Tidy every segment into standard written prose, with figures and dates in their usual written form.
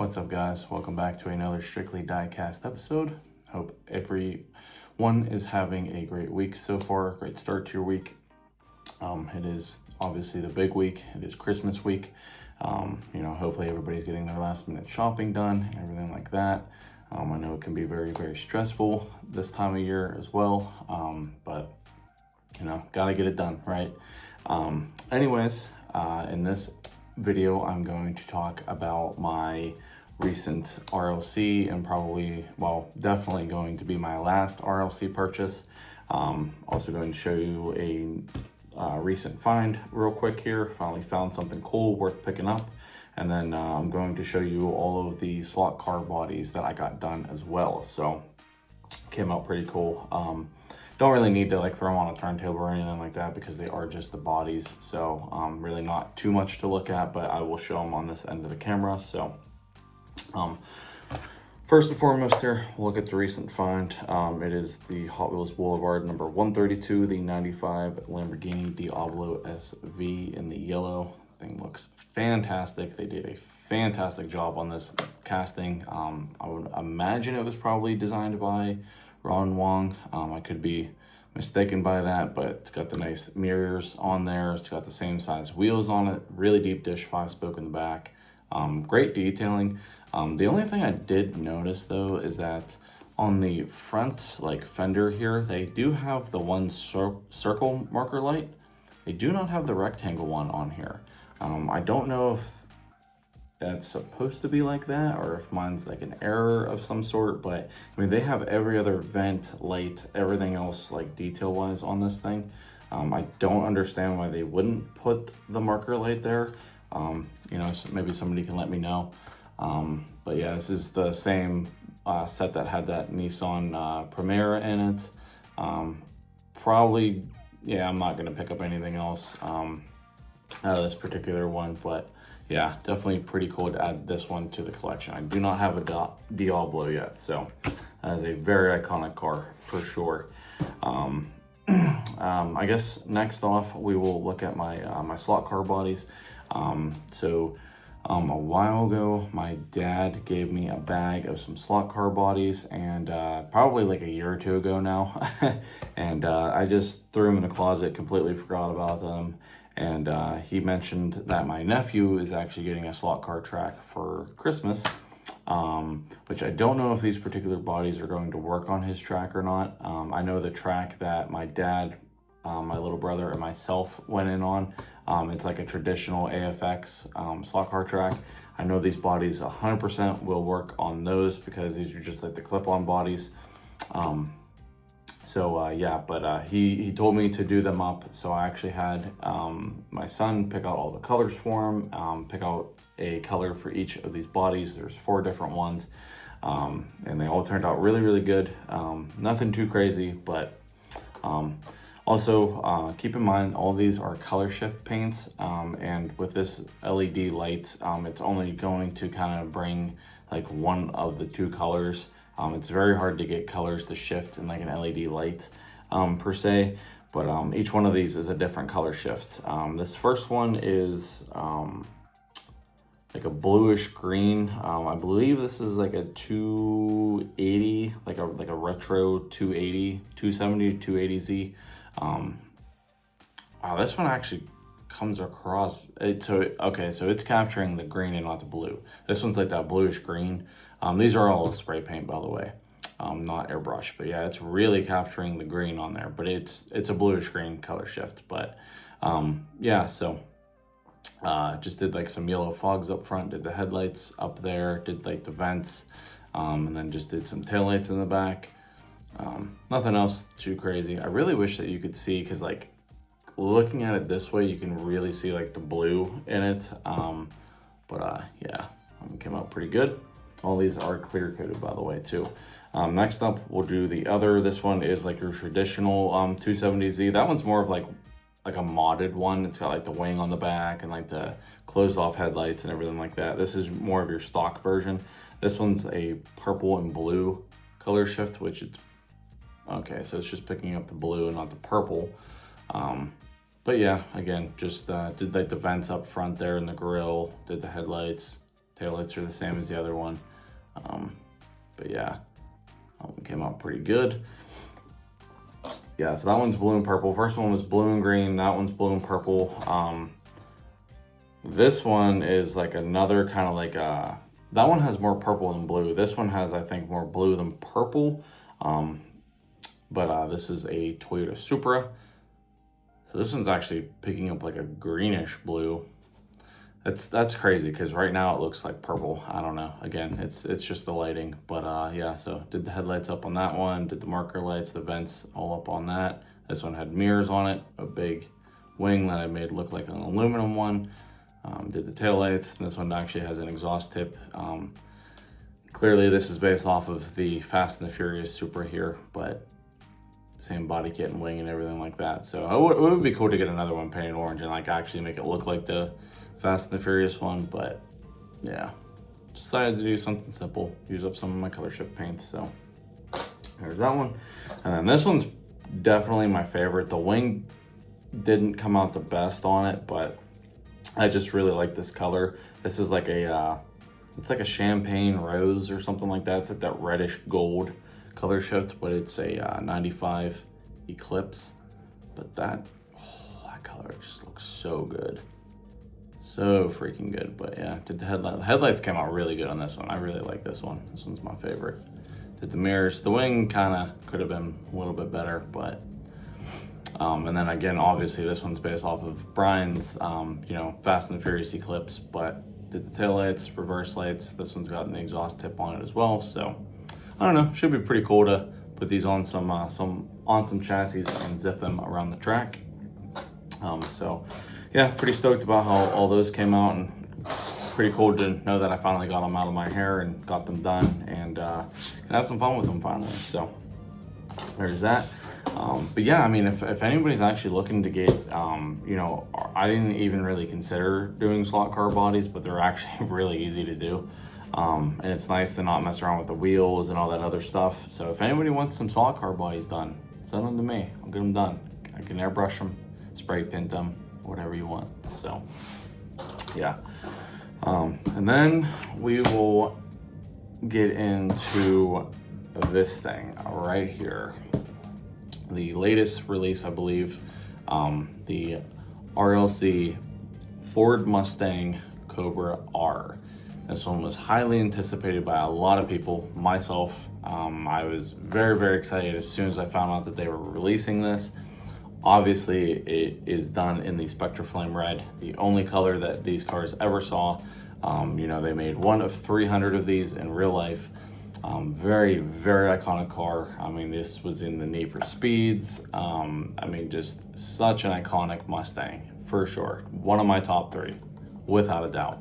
What's up, guys? Welcome back to another Strictly Diecast episode. Hope everyone is having a great week so far. Great start to your week. It is obviously the big week. It is Christmas week. Hopefully everybody's getting their last minute shopping done and everything like that. I know it can be very, very stressful this time of year as well. But gotta get it done, right? In this video, I'm going to talk about my recent RLC and definitely going to be my last RLC purchase. Also going to show you a recent find real quick here. Finally found something cool worth picking up. And then I'm going to show you all of the slot car bodies that I got done as well. So came out pretty cool. Don't really need to throw them on a turntable or anything like that because they are just the bodies. So really not too much to look at, but I will show them on this end of the camera. So first and foremost here, we'll look at the recent find. It is the Hot Wheels Boulevard number 132, the 95 Lamborghini Diablo SV in the yellow. Thing looks fantastic. They did a fantastic job on this casting. I would imagine it was probably designed by Ron Wong. I could be mistaken by that, but it's got the nice mirrors on there. It's got the same size wheels on it, really deep dish 5-spoke in the back. Great detailing. The only thing I did notice though is that on the front fender here, they do have the one circle marker light. They do not have the rectangle one on here. I don't know if that's supposed to be like that or if mine's an error of some sort, but I mean, they have every other vent, light, everything else detail wise on this thing. I don't understand why they wouldn't put the marker light there. So maybe somebody can let me know. But yeah, this is the same set that had that Nissan Primera in it. I'm not gonna pick up anything else out of this particular one, but yeah, definitely pretty cool to add this one to the collection. I do not have a Diablo yet, so that is a very iconic car for sure. I guess next off, we will look at my slot car bodies. A while ago, my dad gave me a bag of some slot car bodies, and probably a year or two ago now, and I just threw them in the closet, completely forgot about them. And he mentioned that my nephew is actually getting a slot car track for Christmas, which I don't know if these particular bodies are going to work on his track or not. I know the track that my dad, my little brother, and myself went in on, it's a traditional AFX slot car track. I know these bodies 100% will work on those because these are just the clip-on bodies. He told me to do them up, so I actually had my son pick out all the colors for him, pick out a color for each of these bodies. There's 4 different ones, and they all turned out really, really good. Nothing too crazy, but also keep in mind all these are color shift paints, and with this LED light, it's only going to kind of bring one of the 2 colors. It's very hard to get colors to shift in an LED light per se, but each one of these is a different color shift. This first one is a bluish green. I believe this is a 280, like a retro 280, 270, 280Z. Wow, this one actually comes across so it's capturing the green and not the blue. This one's that bluish green. These are all spray paint, by the way, not airbrush, but yeah, it's really capturing the green on there, but it's a bluish green color shift. But just did some yellow fogs up front, did the headlights up there, did the vents, and then just did some taillights in the back. Nothing else too crazy. I really wish that you could see, because looking at it this way, you can really see the blue in it. Came out pretty good. All these are clear coated, by the way, too. Next up, we'll do the other. This one is your traditional 270Z. That one's more of a modded one. It's got the wing on the back and the closed off headlights and everything like that. This is more of your stock version. This one's a purple and blue color shift, which it's okay. So it's just picking up the blue and not the purple. But yeah, again, just did the vents up front there in the grill, did the headlights, Taillights are the same as the other one. But yeah, that one came out pretty good. Yeah, so that one's blue and purple. First one was blue and green. That one's blue and purple. This one is like another kind of like that one has more purple than blue. This one has, I think, more blue than purple. But this is a Toyota Supra. So this one's actually picking up like a greenish blue. That's crazy because right now it looks like purple. I don't know. Again, it's just the lighting. But yeah, so did the headlights up on that one, did the marker lights, the vents all up on that. This one had mirrors on it, a big wing that I made look like an aluminum one. Did the tail lights. This one actually has an exhaust tip. Clearly this is based off of the Fast and the Furious Supra here, but same body kit and wing and everything like that. So it would be cool to get another one painted orange and like actually make it look like the Fast and the Furious one, but yeah, decided to do something simple, use up some of my color shift paints. So there's that one. And then this one's definitely my favorite. The wing didn't come out the best on it, but I just really like this color. This is like a it's like a champagne rose or something like that. It's like that reddish gold color shift, but it's a 95 Eclipse. But that color just looks so good. So freaking good. But yeah, did the headlights came out really good on this one. I really like this one. This one's my favorite. Did the mirrors. The wing kind of could have been a little bit better, but and then again, obviously this one's based off of Brian's you know, Fast and the Furious Eclipse, but did the tail lights, reverse lights. This one's got an exhaust tip on it as well. So I don't know, should be pretty cool to put these on some chassis and zip them around the track. So yeah, pretty stoked about how all those came out, and pretty cool to know that I finally got them out of my hair and got them done, and can have some fun with them finally. So there's that. But yeah, I mean, if anybody's actually looking to get, you know, I didn't even really consider doing slot car bodies, but they're actually really easy to do. And it's nice to not mess around with the wheels and all that other stuff. So if anybody wants some slot car bodies done, send them to me. I'll get them done. I can airbrush them, spray paint them, whatever you want. So yeah. And then we will get into this thing right here. The latest release, I believe, the RLC Ford Mustang Cobra R. This one was highly anticipated by a lot of people, myself. I was very, very excited as soon as I found out that they were releasing this. Obviously, it is done in the Spectra Flame Red, the only color that these cars ever saw. You know, they made one of 300 of these in real life. Very, very iconic car. I mean, this was in the Need for Speeds. I mean, just such an iconic Mustang, for sure. One of my top 3, without a doubt.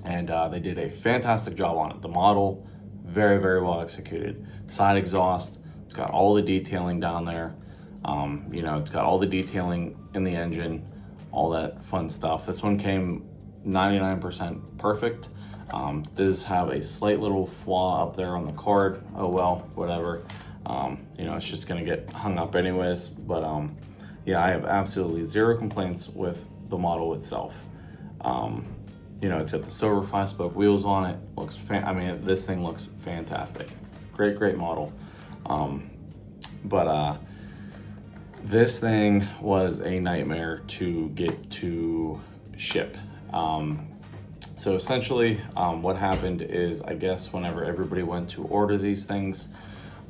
And they did a fantastic job on it. The model, very, very well executed. Side exhaust, it's got all the detailing down there. You know, it's got all the detailing in the engine, all that fun stuff. This one came 99% perfect. Does have a slight little flaw up there on the card. Oh well, whatever. You know, it's just gonna get hung up anyways. But yeah, I have absolutely zero complaints with the model itself. You know, it's got the silver 5-spoke wheels on it. Looks I mean, this thing looks fantastic. Great, great model. But this thing was a nightmare to get to ship. So essentially, what happened is, I guess whenever everybody went to order these things,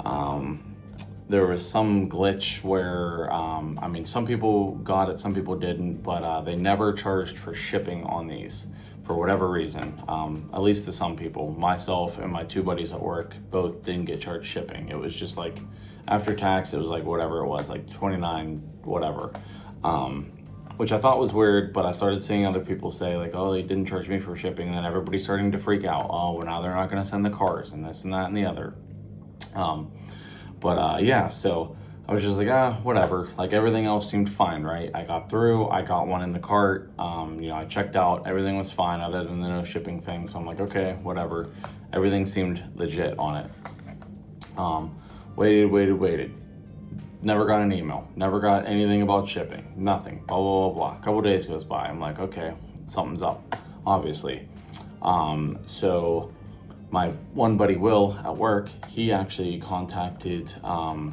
there was some glitch where, I mean, some people got it, some people didn't, but they never charged for shipping on these for whatever reason, at least to some people. Myself and my 2 buddies at work both didn't get charged shipping. It was just like, after tax, it was like whatever it was, like 29, whatever. Which I thought was weird, but I started seeing other people say like, oh, they didn't charge me for shipping, and then everybody's starting to freak out. Oh, well, now they're not gonna send the cars and this and that and the other. Yeah, so I was just like, whatever. Like everything else seemed fine, right? I got through, I got one in the cart. You know, I checked out, everything was fine other than the no shipping thing. So I'm like, okay, whatever. Everything seemed legit on it. Waited. Never got an email, never got anything about shipping, nothing, blah, blah, blah, blah. A couple days goes by, I'm like, okay, something's up, obviously. So my one buddy Will at work, he actually contacted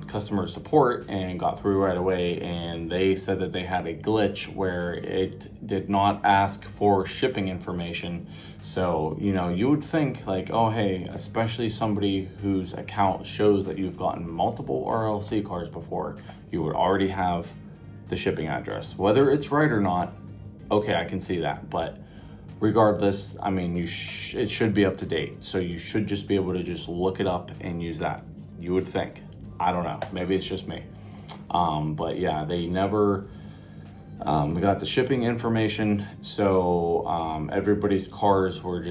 customer support and got through right away, and they said that they had a glitch where it did not ask for shipping information. So, you know, you would think like, oh hey, especially somebody whose account shows that you've gotten multiple RLC cars before, you would already have the shipping address. Whether it's right or not, okay, I can see that, but regardless, I mean, it should be up to date. So you should just be able to just look it up and use that. You would think. I don't know. Maybe it's just me. But yeah, they never we got the shipping information. So everybody's cars were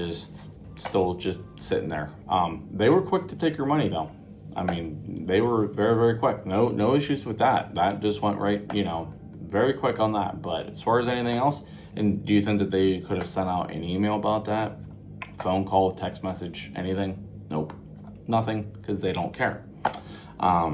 still just sitting there. They were quick to take your money though. I mean, they were very, very quick. No issues with that. That just went right, you know, very quick on that. But as far as anything else, and do you think that they could have sent out an email about that? Phone call, text message, anything? Nope, nothing, because they don't care. I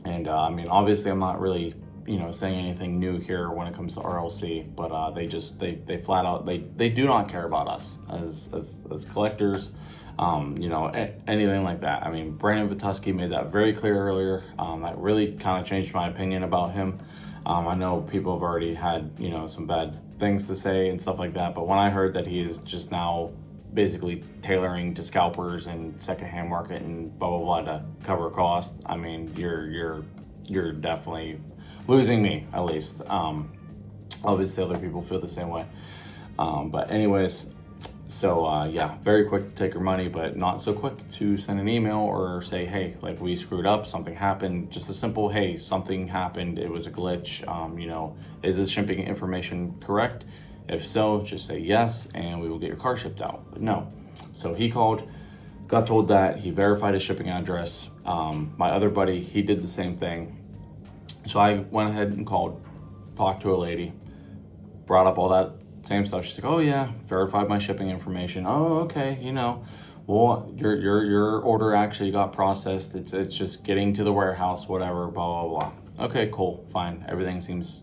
mean, obviously I'm not really, you know, saying anything new here when it comes to RLC, but they flat out, they do not care about us as collectors, you know, anything like that. I mean, Brandon Vituski made that very clear earlier. That really kind of changed my opinion about him. I know people have already had, you know, some bad things to say and stuff like that, but when I heard that he is just now basically tailoring to scalpers and secondhand market and blah blah blah to cover costs, I mean, you're definitely losing me, at least. Obviously other people feel the same way, but anyways, so yeah, very quick to take your money, but not so quick to send an email or say, hey, like, we screwed up, something happened. Just a simple, hey, something happened, it was a glitch, you know, is this shipping information correct? If so, just say yes, and we will get your car shipped out. But no. So he called, got told that, he verified his shipping address. My other buddy, he did the same thing. So I went ahead and called, talked to a lady, brought up all that same stuff. She's like, oh yeah, verified my shipping information. Oh, okay, you know, well, your order actually got processed. It's just getting to the warehouse, whatever, blah, blah, blah. Okay, cool, fine. Everything seems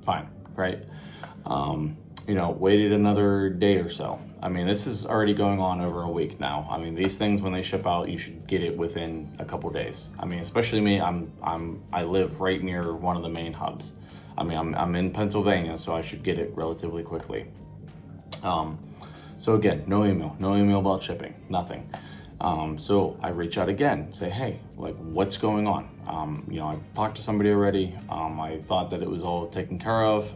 fine, right? You know, waited another day or so. I mean, this is already going on over a week now. I mean, these things, when they ship out, you should get it within a couple days. I mean, especially me, I live right near one of the main hubs. I mean, I'm in Pennsylvania, so I should get it relatively quickly. So again, no email about shipping, nothing. So I reach out again, say, hey, like, what's going on? You know, I talked to somebody already. I thought that it was all taken care of.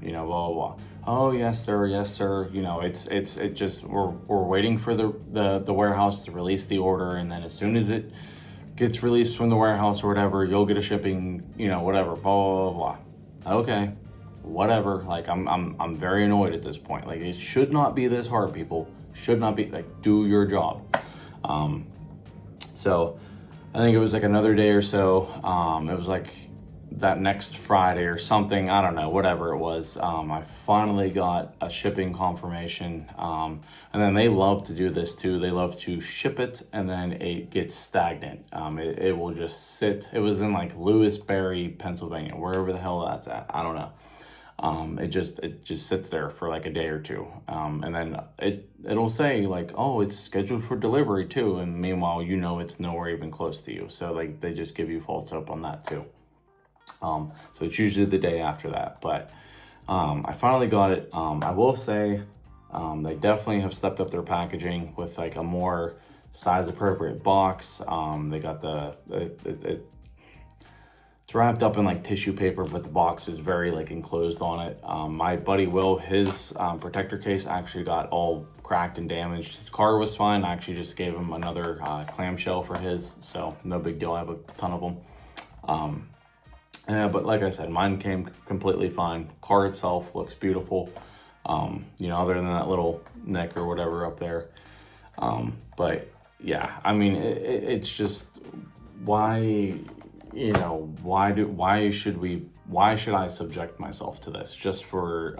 You know, blah, blah, blah. Oh, yes, sir. Yes, sir. You know, it just, we're waiting for the warehouse to release the order. And then as soon as it gets released from the warehouse or whatever, you'll get a shipping, you know, whatever, blah, blah, blah. Okay, whatever. Like, I'm very annoyed at this point. Like, it should not be this hard, people. Should not be, like, do your job. So I think it was like another day or so. It was like that next Friday or something. I don't know, whatever it was. I finally got a shipping confirmation. And then they love to do this too. They love to ship it and then it gets stagnant. It will just sit. It was in like Lewisberry, Pennsylvania, wherever the hell that's at. I don't know. It just sits there for like a day or two. And then it'll say like, oh, it's scheduled for delivery too. And meanwhile, you know, it's nowhere even close to you. So like, they just give you false hope on that too. So it's usually the day after that, but, I finally got it. I will say, they definitely have stepped up their packaging with like a more size appropriate box. They got it's wrapped up in like tissue paper, but the box is very like enclosed on it. My buddy Will, his protector case actually got all cracked and damaged. His car was fine. I actually just gave him another clamshell for his, so no big deal. I have a ton of them. Yeah, but like I said, mine came completely fine. Car itself looks beautiful. You know, other than that little nick or whatever up there. But yeah, I mean, it's just, why, you know, why should I subject myself to this just for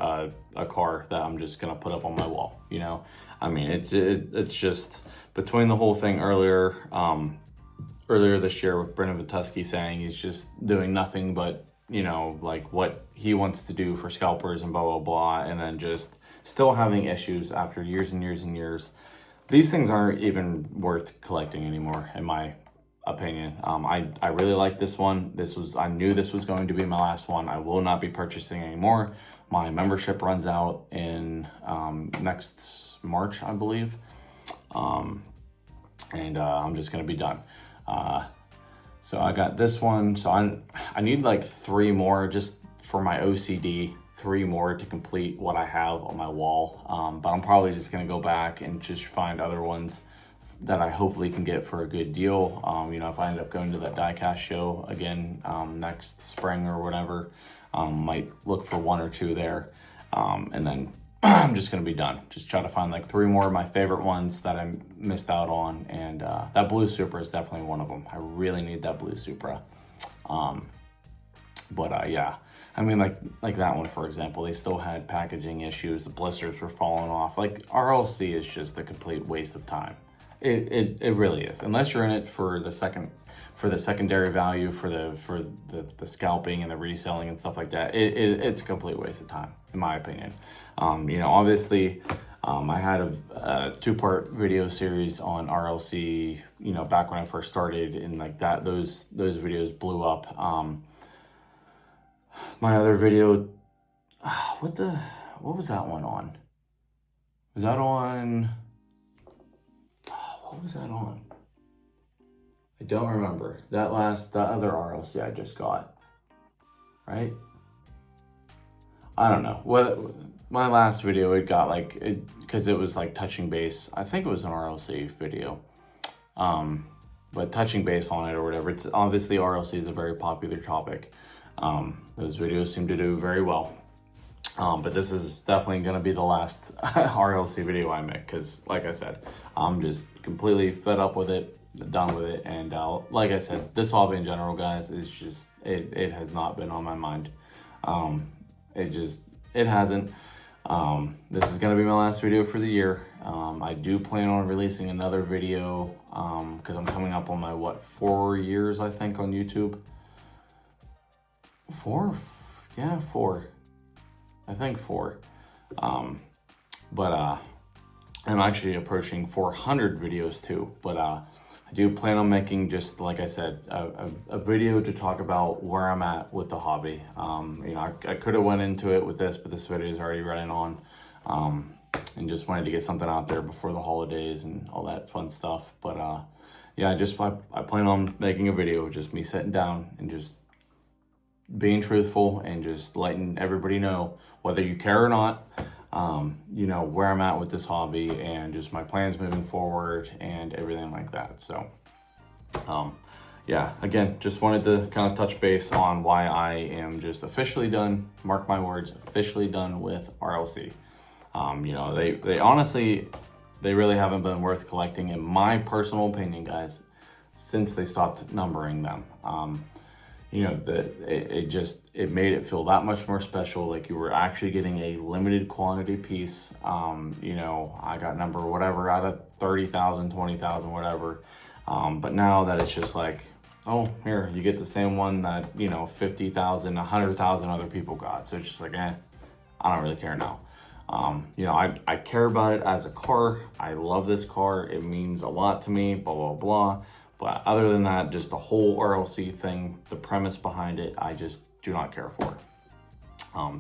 a car that I'm just gonna put up on my wall? You know, I mean, it's just, between the whole thing earlier this year with Brendan Vituski saying he's just doing nothing but you know, like what he wants to do for scalpers and blah, blah, blah. And then just still having issues after years and years and years. These things aren't even worth collecting anymore, in my opinion. I really like this one. I knew this was going to be my last one. I will not be purchasing anymore. My membership runs out in next March, I believe. I'm just gonna be done. So I got this one. So I need like 3 more just for my OCD, 3 more to complete what I have on my wall. But I'm probably just gonna go back and just find other ones that I hopefully can get for a good deal. You know, if I end up going to that Diecast show again next spring or whatever, might look for 1 or 2 there. And then I'm just gonna be done. Just try to find like 3 more of my favorite ones that I missed out on, and that blue Supra is definitely one of them. I really need that blue Supra. Yeah, I mean, like that one, for example, they still had packaging issues. The blisters were falling off. Like, RLC is just a complete waste of time. It really is. Unless you're in it for the secondary value, for the scalping and the reselling and stuff like that, it's a complete waste of time, in my opinion. You know, obviously, I had a 2-part video series on RLC, you know, back when I first started, and like that, those videos blew up. My other video, what was that one on? Was that on, what was that on? I don't remember. That other RLC I just got, right? I don't know. What my last video, it got like, because it was like touching base. I think it was an RLC video. But touching base on it or whatever. It's obviously, RLC is a very popular topic. Those videos seem to do very well. But this is definitely going to be the last RLC video I make, because like I said, I'm just completely fed up with it, done with it. And like I said, this hobby in general, guys, is just, it has not been on my mind. It hasn't. This is going to be my last video for the year. I do plan on releasing another video because I'm coming up on my, 4 years, I think, on YouTube. 4? Yeah, 4. I think 4. I'm actually approaching 400 videos too. But I do plan on making, just like I said, a video to talk about where I'm at with the hobby. You know, I could have went into it with this, but this video is already running on. And just wanted to get something out there before the holidays and all that fun stuff. But yeah, I plan on making a video of just me sitting down and just being truthful and just letting everybody know, whether you care or not, you know, where I'm at with this hobby and just my plans moving forward and everything like that. So yeah, again, just wanted to kind of touch base on why I am just officially done, mark my words, officially done with RLC. You know, they honestly, they really haven't been worth collecting, in my personal opinion, guys, since they stopped numbering them. You know, it made it feel that much more special, like you were actually getting a limited quantity piece. You know, I got number whatever out of 30,000, 20,000, whatever. But now that it's just like, oh, here, you get the same one that, you know, 50,000, 100,000 other people got. So it's just like, I don't really care now. You know, I care about it as a car. I love this car. It means a lot to me, blah, blah, blah. But other than that, just the whole RLC thing, the premise behind it, I just do not care for.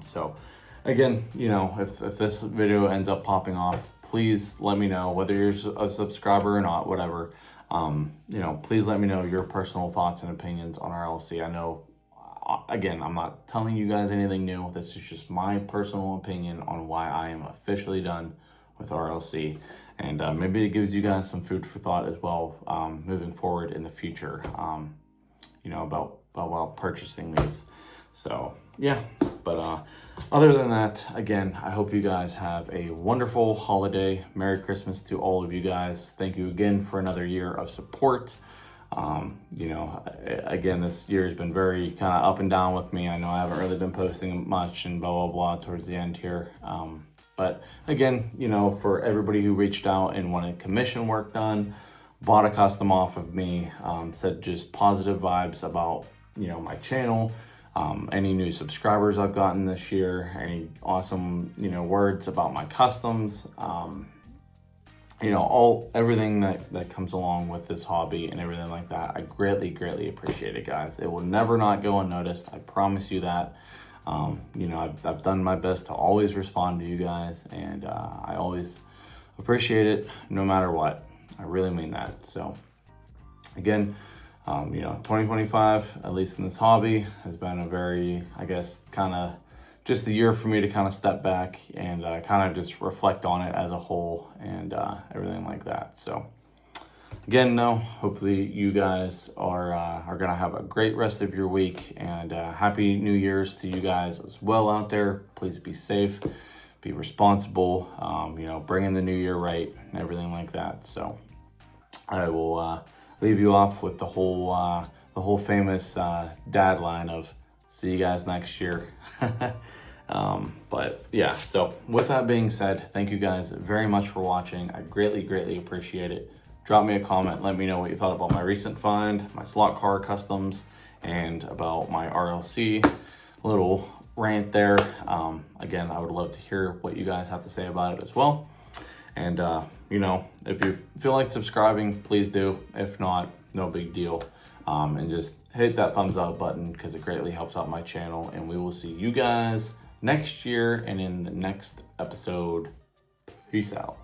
So again, you know, if this video ends up popping off, please let me know, whether you're a subscriber or not, whatever. You know, please let me know your personal thoughts and opinions on RLC. I know, again, I'm not telling you guys anything new. This is just my personal opinion on why I am officially done with RLC. And maybe it gives you guys some food for thought as well, moving forward in the future, you know, about purchasing these. So yeah, but other than that, again, I hope you guys have a wonderful holiday. Merry Christmas to all of you guys. Thank you again for another year of support. You know, again, this year has been very kind of up and down with me. I know I haven't really been posting much and blah, blah, blah towards the end here. But again, you know, for everybody who reached out and wanted commission work done, bought a custom off of me, said just positive vibes about, you know, my channel, any new subscribers I've gotten this year, any awesome, words about my customs, everything that comes along with this hobby and everything like that. I greatly appreciate it, guys. It will never not go unnoticed. I promise you that. I've done my best to always respond to you guys, and I always appreciate it no matter what. I really mean that. So again, 2025, at least in this hobby, has been a very, I guess, kind of just the year for me to kind of step back and kind of just reflect on it as a whole and everything like that. So again, though, hopefully you guys are gonna have a great rest of your week, and happy New Year's to you guys as well out there. Please be safe, be responsible, bring in the new year right and everything like that. So I will leave you off with the whole famous dad line of "see you guys next year." But yeah, so with that being said, thank you guys very much for watching. I greatly appreciate it. Drop me a comment, let me know what you thought about my recent find, my slot car customs, and about my RLC little rant there. Again, I would love to hear what you guys have to say about it as well. And if you feel like subscribing, please do. If not, no big deal. And just hit that thumbs up button because it greatly helps out my channel. And we will see you guys next year and in the next episode. Peace out.